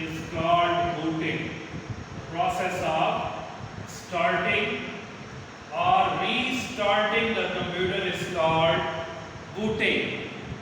is called booting. Process of starting or restarting the computer is called booting.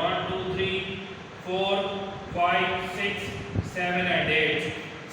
1 2 3 4 5 6 7 and 8।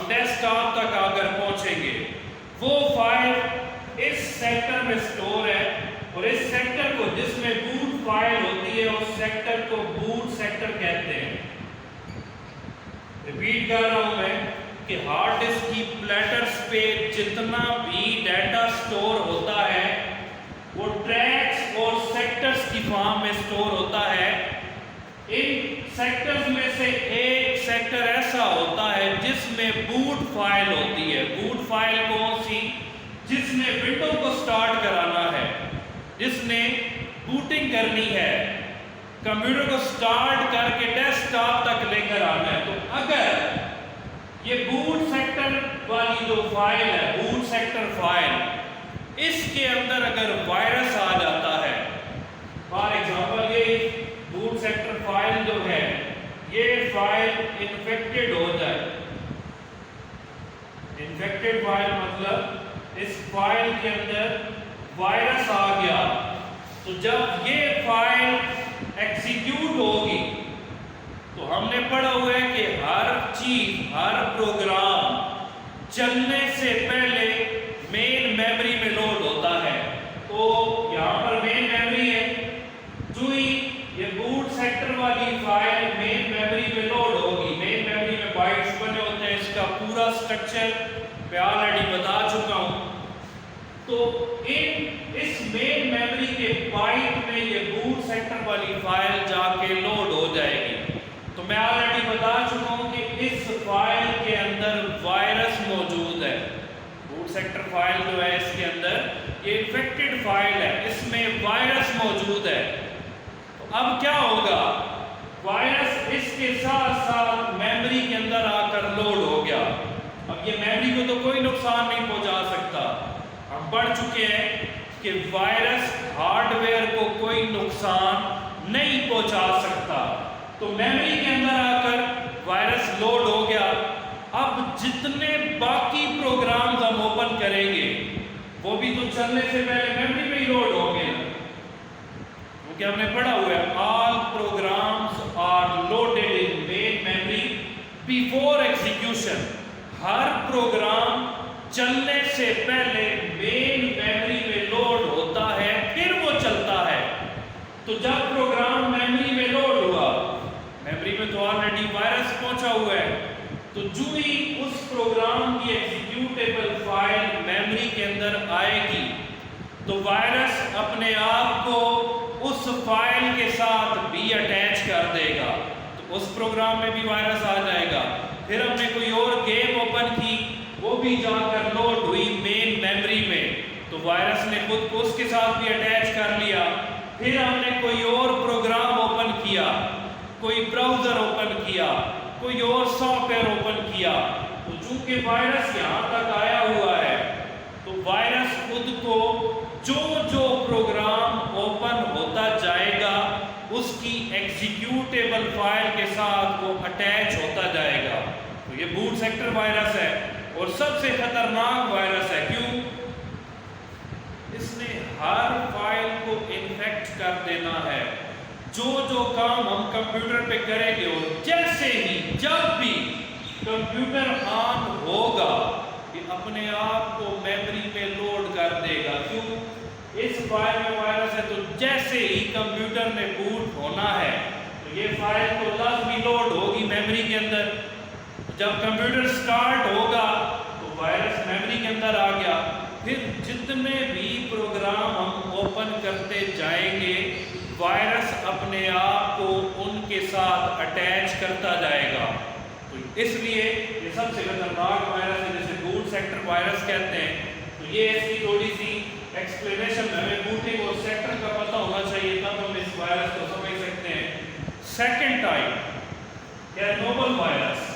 ہم desk top تک اگر پہنچیں گے، وہ فائل اس سیکٹر میں سٹور ہے، اور اس سیکٹر کو جس میں بوٹ فائل ہوتی ہے اس سیکٹر کو بوٹ سیکٹر کہتے ہیں۔ ریپیٹ کر رہا ہوں میں کہ ہارڈ ڈسک کی پلیٹرز پہ جتنا بھی ڈیٹا سٹور ہوتا ہے وہ ٹریکس اور سیکٹرز کی فارم میں سٹور ہوتا ہے۔ ان سیکٹرز میں سے ایک سیکٹر ایسا ہوتا ہے جس میں بوٹ فائل ہوتی ہے۔ بوٹ فائل کون سی؟ جس نے ونڈو کو سٹارٹ کرانا ہے، جس نے بوٹنگ کرنی ہے، کمپیوٹر کو سٹارٹ کر کے ڈیسک ٹاپ تک لے کر آنا ہے۔ تو اگر یہ بوٹ سیکٹر والی جو فائل ہے، بوٹ سیکٹر فائل، اس کے اندر اگر وائرس آ جاتا ہے، فار ایگزامپل یہ بوٹ سیکٹر فائل جو ہے، یہ فائل انفیکٹڈ ہو جائے، انفیکٹڈ فائل مطلب اس فائل کے اندر وائرس آ گیا، تو جب یہ فائل ایکزیکیوٹ ہوگی تو ہم نے پڑھا ہوا ہے کہ ہر چیز، ہر پروگرام چلنے سے پہلے مین میموری میں لوڈ ہوتا ہے۔ تو یہاں پر مین میموری ہے، جو ہی یہ بوٹ سیکٹر والی فائل مین میموری میں لوڈ ہوگی، مین میموری میں بائٹس بنے ہوتے ہیں، اس کا پورا سٹرکچر میں آلریڈی بتا چکا ہوں۔ تو اس مین میموری کے بائٹ میں یہ بوٹ سیکٹر والی فائل جا کے لوڈ ہو جائے گی۔ تو میں آلریڈی بتا چکا ہوں کہ اس فائل کے اندر وائرس موجود ہے۔ بوٹ سیکٹر فائل جو ہے اس کے اندر یہ انفیکٹڈ فائل ہے، اس میں وائرس موجود ہے۔ تو اب کیا ہوگا؟ وائرس اس کے ساتھ ساتھ میموری کے اندر آ کر لوڈ ہو گیا۔ اب یہ میموری کو تو کوئی نقصان نہیں پہنچا سکتا، ہم پڑھ چکے ہیں کہ وائرس ہارڈ ویئر کو کوئی نقصان نہیں پہنچا سکتا۔ تو میموری کے اندر آ کر وائرس لوڈ ہو گیا۔ اب جتنے باقی پروگرامز ہم اوپن کریں گے وہ بھی تو چلنے سے پہلے میموری میں ہی لوڈ ہوں گے، کیونکہ ہم نے پڑھا ہوا ہے all programs are loaded in main memory before execution. ہر پروگرام چلنے سے پہلے مین میموری میں لوڈ ہوتا ہے، پھر وہ چلتا ہے۔ تو جب پروگرام میموری میں لوڈ ہوا، میموری میں تو آلریڈی وائرس پہنچا ہوا ہے، تو جو ہی اس پروگرام کی ایگزیکیوٹیبل فائل میموری کے اندر آئے گی تو وائرس اپنے آپ کو اس فائل کے ساتھ بھی اٹیچ کر دے گا، تو اس پروگرام میں بھی وائرس آ جائے گا۔ پھر ہم نے کوئی اور گیم اوپن کی، وہ بھی جا کر لوڈ ہوئی مین میموری میں، تو وائرس نے خود کو اس کے ساتھ بھی اٹیچ کر لیا۔ پھر ہم نے کوئی اور پروگرام اوپن کیا، کوئی براؤزر اوپن کیا، کوئی اور سافٹ ویئر اوپن کیا، تو چونکہ وائرس یہاں تک آیا ہوا ہے تو وائرس خود کو جو پروگرام اوپن ہوتا جائے گا اس کی ایگزیکیوٹیبل فائل کے ساتھ وہ اٹیچ ہوتا جائے گا۔ تو یہ بوٹ سیکٹر وائرس ہے اور سب سے خطرناک وائرس ہے۔ کیوں؟ اس نے ہر فائل کو انفیکٹ کر دینا ہے۔ جو کام ہم کمپیوٹر پہ کریں گے اور جیسے ہی جب بھی کمپیوٹر آن ہوگا یہ اپنے آپ کو میموری میں لوڈ کر دے گا۔ کیوں؟ اس فائل میں وائرس ہے، تو جیسے ہی کمپیوٹر نے بوٹ ہونا ہے تو یہ فائل تو لازمی لوڈ ہوگی میموری کے اندر۔ جب کمپیوٹر سٹارٹ ہوگا تو وائرس میموری کے اندر آ گیا، پھر جتنے بھی پروگرام ہم اوپن کرتے جائیں گے وائرس اپنے آپ کو ان کے ساتھ اٹیچ کرتا جائے گا۔ تو اس لیے یہ سب سے خطرناک وائرس ہے، جسے بوٹ سیکٹر وائرس کہتے ہیں۔ تو یہ اس کی تھوڑی سی ایکسپلینیشن ہے، ہمیں بوٹنگ اور سیکٹر کا پتہ ہونا چاہیے تب ہم اس وائرس کو سمجھ سکتے ہیں۔ سیکنڈ ٹائپ کیا ہے؟ Nobel virus.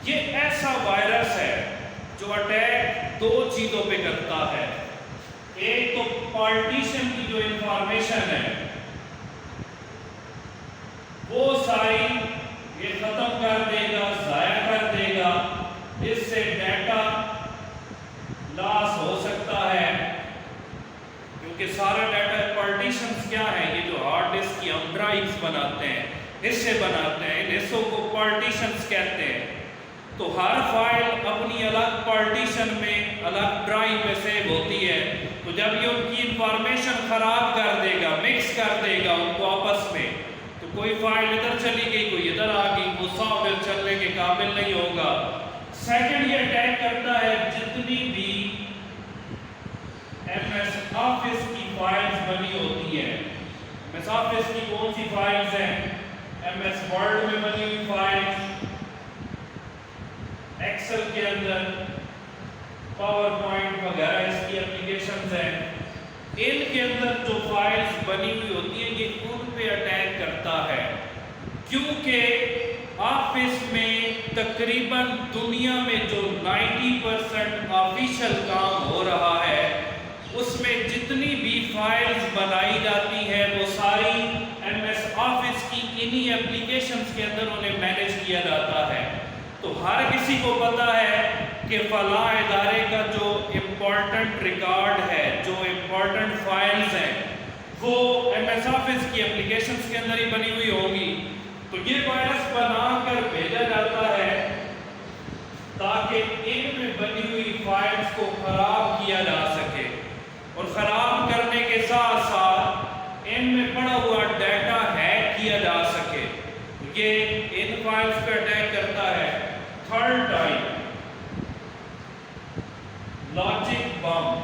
یہ ایسا وائرس ہے جو اٹیک دو چیزوں پہ کرتا ہے۔ ایک تو پارٹیشن کی جو انفارمیشن ہے وہ ساری یہ ختم کر دے گا، ضائع کر دے گا، اس سے ڈیٹا لاس ہو سکتا ہے، کیونکہ سارا ڈیٹا پارٹیشنز کیا ہیں؟ یہ جو ہارڈ ڈسک کی ہم ڈرائیوز بناتے ہیں، حصے بناتے ہیں، ان حصوں کو پارٹیشنز کہتے ہیں۔ تو ہر فائل اپنی الگ پارٹیشن میں الگ ڈرائیو میں سیو ہوتی ہے۔ تو جب یہ ان کی انفارمیشن خراب کر دے گا، مکس کر دے گا ان کو آپس میں، تو کوئی فائل ادھر چلی گئی، کوئی ادھر آ گئی، وہ سافٹ ویئر چلنے کے قابل نہیں ہوگا۔ سیکنڈ یہ اٹیک کرتا ہے جتنی بھی ایم ایس آفس کی فائلز بنی ہوتی ہیں۔ ایم ایس آفس کی کون سی فائلز ہیں؟ ایم ایس ورڈ میں بنی ہوئی فائلز، ایکسل کے اندر، پاور پوائنٹ وغیرہ اس کی اپلیکیشنز ہیں، ان کے اندر جو فائلز بنی ہوئی ہوتی ہیں یہ ان پہ اٹیک کرتا ہے، کیونکہ آفس میں تقریباً دنیا میں جو 90% آفیشل کام ہو رہا ہے اس میں جتنی بھی فائلز بنائی جاتی ہیں وہ ساری ایم ایس آفس کی انہی اپلیکیشنز کے اندر انہیں مینیج کیا جاتا ہے۔ تو ہر کسی کو پتا ہے کہ فلاں ادارے کا جو امپورٹنٹ ریکارڈ ہے، جو امپورٹنٹ فائلز ہیں وہ ایم ایس آفس کی اپلیکیشنز کے اندر ہی بنی ہوئی ہوں گی۔ تو یہ وائرس بنا کر بھیجا جاتا ہے تاکہ ان میں بنی ہوئی فائلز کو خراب کیا جا سکے، اور خراب کرنے کے ساتھ ساتھ ان میں پڑا ہوا ڈیٹا ہیک کیا جا سکے۔ یہ ان فائلز پہ اٹیک کرتا ہے۔ تھرڈ ٹائپ لاجک بم۔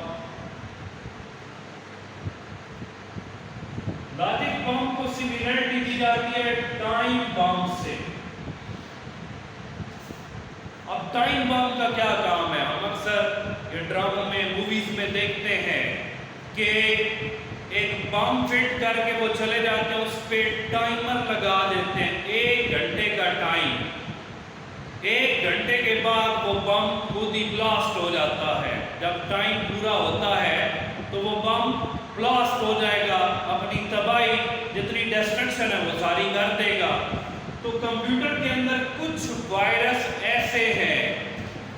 لاجک بم کو سملیرٹی دی جاتی ہے ٹائم بم سے۔ اب ٹائم بم کا کیا کام ہے؟ ہم اکثر یہ ڈراموں میں، موویز میں دیکھتے ہیں کہ ایک بم فٹ کر کے وہ چلے جاتے ہیں، اس پہ ٹائمر لگا دیتے ہیں 1 گھنٹے کا ٹائم۔ 1 گھنٹے کے بعد وہ بم خود ہی بلاسٹ ہو جاتا ہے۔ جب ٹائم پورا ہوتا ہے تو وہ بم بلاسٹ ہو جائے گا، اپنی تباہی جتنی ڈسٹرکشن ہے وہ ساری کر دے گا۔ تو کمپیوٹر کے اندر کچھ وائرس ایسے ہیں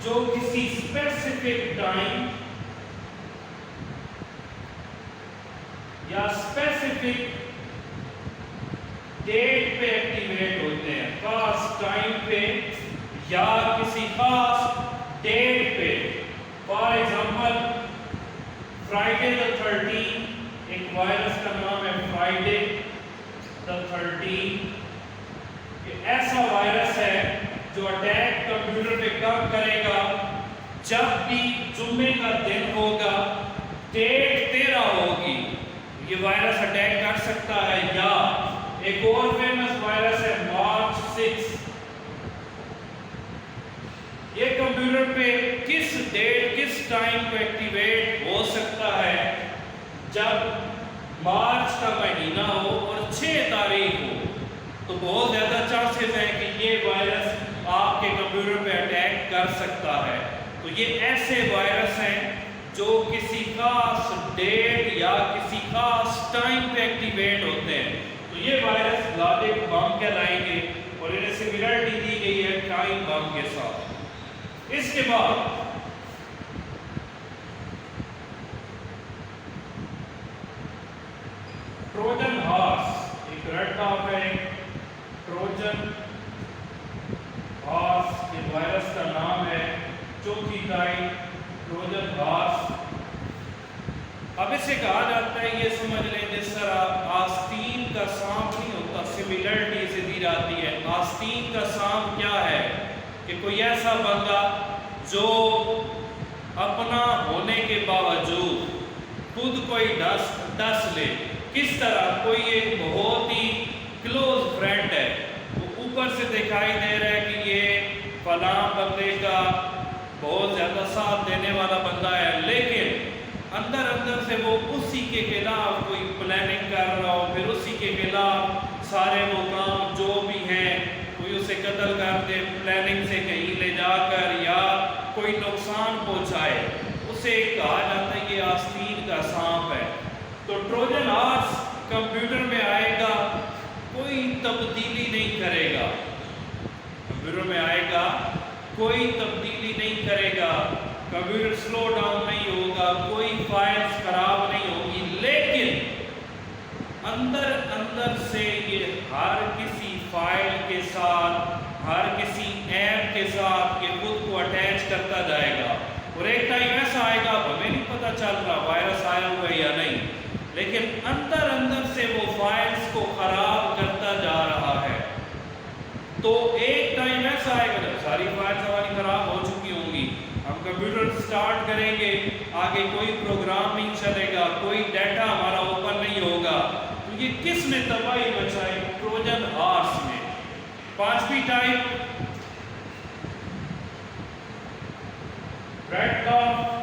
جو کسی اسپیسیفک ٹائم یا اسپیسیفک ڈیٹ پہ ایکٹیویٹ ہوتے ہیں، خاص ٹائم پہ یا کسی خاص ڈیٹ پہ۔ فار ایگزامپل فرائیڈے the 13 ایک وائرس کا نام ہے فرائیڈے the 13۔ یہ ایسا وائرس ہے جو اٹیک کمپیوٹر پہ کب کرے گا؟ جب بھی جمعے کا دن ہوگا، ڈیٹ 13 ہوگی، یہ وائرس اٹیک کر سکتا ہے۔ یا ایک اور فیمس وائرس ہے مارچ 6۔ یہ کمپیوٹر پہ کس ڈیٹ، کس ٹائم کو ایکٹیویٹ ہو سکتا ہے؟ جب مارچ کا مہینہ ہو اور 6 تاریخ ہو، تو بہت زیادہ چانسز ہیں کہ یہ وائرس آپ کے کمپیوٹر پہ اٹیک کر سکتا ہے۔ تو یہ ایسے وائرس ہیں جو کسی خاص ڈیٹ یا کسی خاص ٹائم پہ ایکٹیویٹ ہوتے ہیں۔ تو یہ وائرس لاجک بم کہلائیں گے، اور انہیں سملیرٹی دی گئی ہے ٹائم بم کے ساتھ۔ اس کے بعد ٹروجن ہارس، ایک ریڈ ٹاپ ہے، ٹروجن ہارس کے وائرس کا نام ہے، چوتھی ٹائپ ٹروجن ہارس۔ اب اسے کہا جاتا ہے، یہ سمجھ لیں جس طرح آستین کا سانپ نہیں ہوتا، سملیرٹی سے دی جاتی ہے۔ آستین کا سانپ کیا ہے؟ کہ کوئی ایسا بندہ جو اپنا ہونے کے باوجود خود کوئی ڈس لے۔ کس طرح؟ کوئی ایک بہت ہی کلوز فرینڈ ہے، وہ اوپر سے دکھائی دے رہا ہے کہ یہ فلاں بندے کا بہت زیادہ ساتھ دینے والا بندہ ہے، لیکن اندر سے وہ اسی کے خلاف کوئی پلاننگ کر رہا ہو، پھر اسی کے خلاف سارے وہ کام جو بھی ہیں، کوئی اسے قتل کر دے پلاننگ سے کہیں لے جا کر، یا کوئی نقصان پہنچائے، اسے کہا جاتا ہے کہ آستین کا سانپ ہے۔ تو ٹروجن ہارس کمپیوٹر میں آئے گا، کوئی تبدیلی نہیں کرے گا، کمپیوٹر میں آئے گا کوئی تبدیلی نہیں کرے گا، کمپیوٹر سلو ڈاؤن نہیں ہوگا، کوئی فائلز خراب نہیں ہوگی، لیکن اندر اندر سے یہ ہر کسی فائل کے ساتھ، ہر کسی ایپ کے ساتھ یہ خود کو اٹیچ کرتا جائے گا، اور ایک ٹائم ایسا آئے گا ہمیں نہیں پتہ چل رہا وائرس آیا ہوا ہے یا نہیں، لیکن اندر اندر سے وہ فائلز کو خراب کرتا جا رہا ہے۔ تو ایک ٹائم ایسا آئے گا جب ساری فائلز ہماری خراب ہو چکی ہوں گی، ہم کمپیوٹر سٹارٹ کریں گے، آگے کوئی پروگرام نہیں چلے گا، کوئی ڈیٹا ہمارا اوپن نہیں ہوگا، تو یہ کس نے تباہی مچائی؟ ٹروجن ہارس نے۔ پانچویں ٹائپ ریڈ لاف،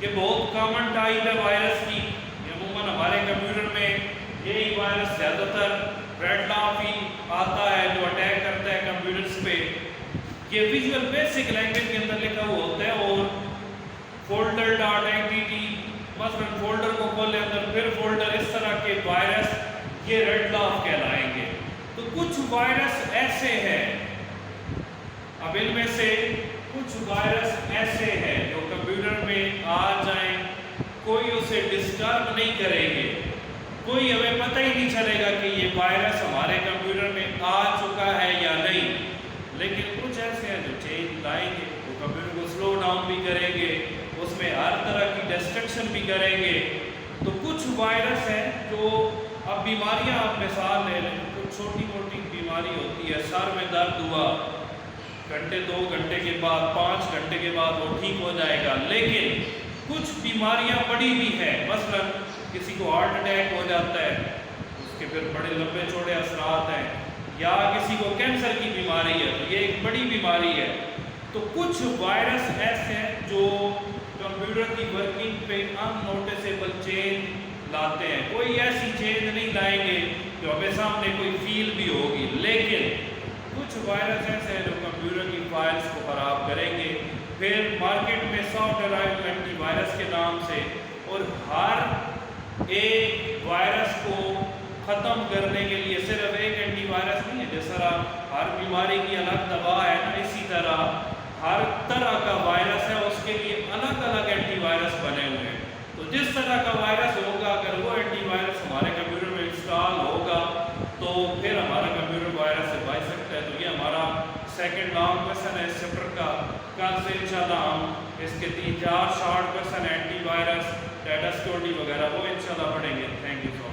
یہ بہت کامن ٹائپ ہے وائرس کی، عموماً ہمارے کمپیوٹر میں یہی وائرس زیادہ تر ریڈ لاف ہی آتا ہے جو اٹیک کرتا ہے کمپیوٹرز پہ۔ یہ ویژول بیسک لینگویج کے اندر لکھا ہوا ہوتا ہے، اور فولڈر ڈاٹ اینٹیٹی، مثلا فولڈر کو کھولے اندر پھر فولڈر، اس طرح کے وائرس یہ ریڈ لاف کہلائیں گے۔ تو کچھ وائرس ایسے ہیں، اب ان میں سے کچھ وائرس ایسے ہیں جو کمپیوٹر میں آ جائیں کوئی اسے ڈسٹرب نہیں کریں گے، کوئی ہمیں پتہ ہی نہیں چلے گا کہ یہ وائرس ہمارے کمپیوٹر میں آ چکا ہے یا نہیں، لیکن کچھ ایسے ہیں جو چینج لائیں گے، وہ کمپیوٹر کو سلو ڈاؤن بھی کریں گے، اس میں ہر طرح کی ڈسٹرکشن بھی کریں گے۔ تو کچھ وائرس ہیں جو، اب بیماریاں آپ مثال لے لیں، کچھ چھوٹی موٹی بیماری ہوتی ہے، سر میں درد ہوا، گھنٹے 2 گھنٹے کے بعد 5 گھنٹے کے بعد وہ ٹھیک ہو جائے گا، لیکن کچھ بیماریاں بڑی بھی ہیں، مثلا کسی کو ہارٹ اٹیک ہو جاتا ہے، اس کے پھر بڑے لمبے چوڑے اثرات ہیں، یا کسی کو کینسر کی بیماری ہے، تو یہ ایک بڑی بیماری ہے۔ تو کچھ وائرس ایسے ہیں جو کمپیوٹر کی ورکنگ پہ ان نوٹیسیبل چینج لاتے ہیں، کوئی ایسی چینج نہیں لائیں گے جو ہمیں سامنے کوئی فیل بھی ہوگی، لیکن کچھ وائرس ایسے ہیں جو کمپیوٹر کی فائلز کو خراب کریں گے۔ پھر مارکیٹ میں سافٹ ویئر اینٹی وائرس کے نام سے، اور ہر ایک وائرس کو ختم کرنے کے لیے صرف ایک اینٹی وائرس نہیں ہے، جس طرح ہر بیماری کی الگ دوا ہے نا، اسی طرح ہر طرح کا وائرس ہے اس کے لیے الگ الگ اینٹی وائرس بنے ہوئے ہیں۔ تو جس طرح کا وائرس ہوگا، اگر وہ اینٹی وائرس ہمارے کمپیوٹر میں انسٹال ہوگا تو پھر ہمارا کمپیوٹر وائرس سے بچ سکتا ہے۔ تو یہ ہمارا سیکنڈ لانگ کوسچن ہے اس چیپٹر کا۔ کل سے انشاءاللہ ہم اس کے 3-4 short question anti virus, data security وغیرہ وہ انشاءاللہ پڑھیں گے۔ Thank you so much.